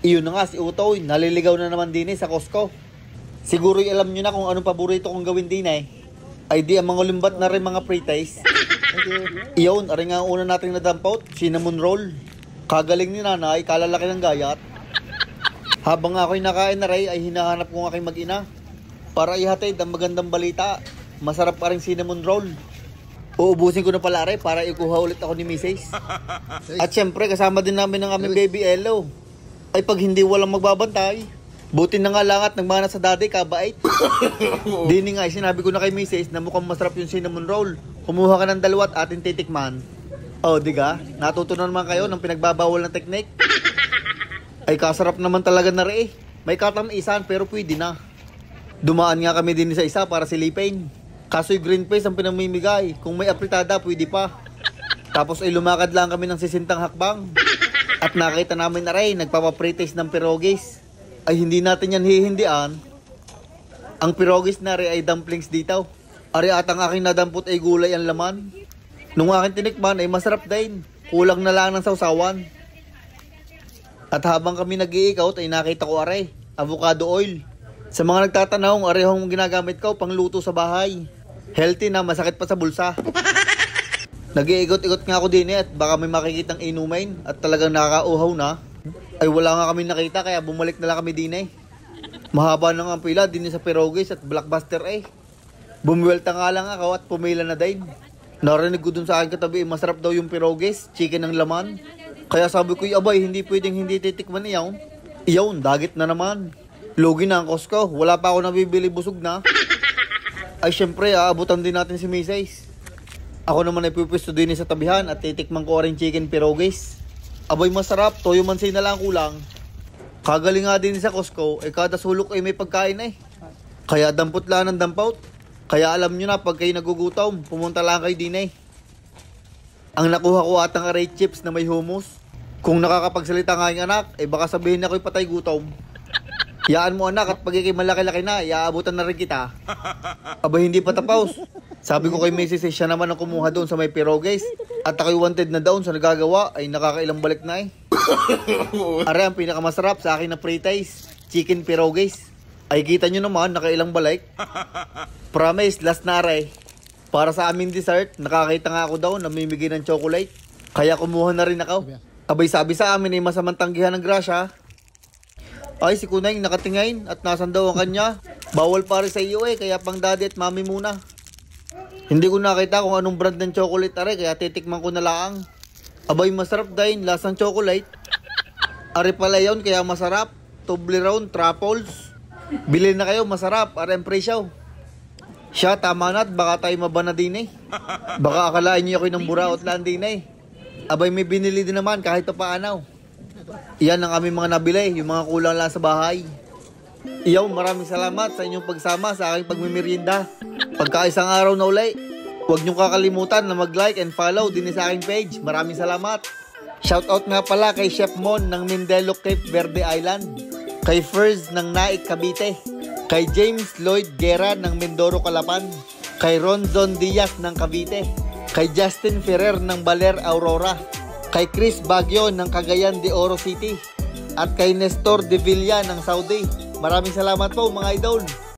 Iyon na nga si Utoy, naliligaw na naman din sa Costco. Siguro alam nyo na kung anong paborito kong gawin din ay di ang mga limbat na rin mga pre-taste. Iyon, aring nga una nating nadampaut, cinnamon roll. Kagaling ni nanay, kalalaki ng gayat. Habang ako'y nakain na rin, ay hinahanap kong aking mag-ina para ihatid ang magandang balita. Masarap pa rin cinnamon roll. Uubusin ko na pala rin para ikuha ulit ako ni Mrs. At syempre, kasama din namin ng aming baby Elo. Ay pag hindi walang magbabantay, buti na nga lang at nagmana sa daddy, kabait. Dini nga, sinabi ko na kay Mrs. na mukhang masarap yung cinnamon roll. Kumuha ka ng dalawa at ating titikman. Oh, diga? Natuto na naman kayo ng pinagbabawal na teknik. Ay kasarap naman talaga na rin. May katamisan pero pwede na. Dumaan nga kami din sa isa para silipin. Kaso'y green face ang pinamimigay. Kung may apritada, pwede pa. Tapos ay lumakad lang kami ng 60 hakbang. At nakita namin na rin, nagpapapritis ng pirogis. Ay hindi natin yan hihindian. Ang pirogis na rin ay dumplings dito. Ari at ang aking nadampot ay gulay ang laman. Nung aking tinikman ay masarap din. Kulang na lang ng sausawan. At habang kami nag-iikot ay nakita ko are, avocado oil. Sa mga nagtatanong, arehong ginagamit ko pang luto sa bahay. Healthy na, masakit pa sa bulsa. Nag-iikot-ikot nga ako din at baka may makikitang inumin at talagang nakakauhaw na. Ay wala nga kami nakita kaya bumalik na lang kami din Mahaba na nga ang pila din sa Pirogis at Blockbuster Bumiwelta nga lang ako at pumila na din. Narinig ko dun sa akin katabi, masarap daw yung Pirogis, chicken ng laman. Kaya sabi ko, abay, hindi pwedeng hindi titikman iyaw. Iyaw, dagit na naman. Lugi na ang Costco, wala pa ako nabibili, busog na. Ay syempre, aabutan din natin si Mrs. Ako naman ay pupwesto din sa tabihan at titikman ko rin chicken Pirogis. Abay masarap, toyo mansay na lang kulang. Kagaling nga din sa Costco, kada sulok ay may pagkain Kaya dampot lang ng dampaut. Kaya alam nyo na, pag kayo nagugutom, pumunta lang kayo din Ang nakuha ko atang aray chips na may hummus. Kung nakakapagsalita nga yung anak, baka sabihin na ko'y patay gutom. Yaan mo anak at pagiging malaki-laki na, iaabutan na rin kita. Aba hindi pa tapos. Sabi ko kay Mrs. siya naman ang kumuha doon sa may Pirogis. At ako'y wanted na doon sa nagagawa ay nakakailang balik na Are ang pinakamasarap sa akin na pre-taste, chicken Pirogis. Ay kita nyo naman, nakailang balik. Promise, last na are. Para sa aming dessert, nakakita nga ako daw namimigay ng chocolate. Kaya kumuha na rin ako. Abay sabi sa amin ay masamang tanggihan ng grasya. Ay si Kunay nakatingin at nasan daw ang kanya. Bawal pare sa iyo kaya pang daddy at mami muna. Hindi ko nakita kung anong brand ng chocolate are kaya titikman ko na lang. Abay masarap din, lasang chocolate. Are pala yun kaya masarap. Toblerone, truffles. Bili na kayo, masarap, are ang presyo. Siya, tama na at baka tayo mabana din Baka akalain niyo ako'y ng buraot lang din Abay may binili din naman kahit paano. Iyan ang aming mga nabili, yung mga kulang lang sa bahay. Iyaw, maraming salamat sa inyong pagsama sa aking pagmimerienda. Pagka isang araw na uli, huwag niyong kakalimutan na mag-like and follow din sa aking page. Maraming salamat. Shoutout nga pala kay Chef Mon ng Mindelo Cape Verde Island, kay Fers ng Naik Cavite, kay James Lloyd Guerra ng Mindoro Calapan, kay Ronzon Diaz ng Cavite, kay Justin Ferrer ng Baler Aurora, kay Chris Baguio ng Cagayan de Oro City, at kay Nestor De Villa ng Saudi. Maraming salamat po mga idol.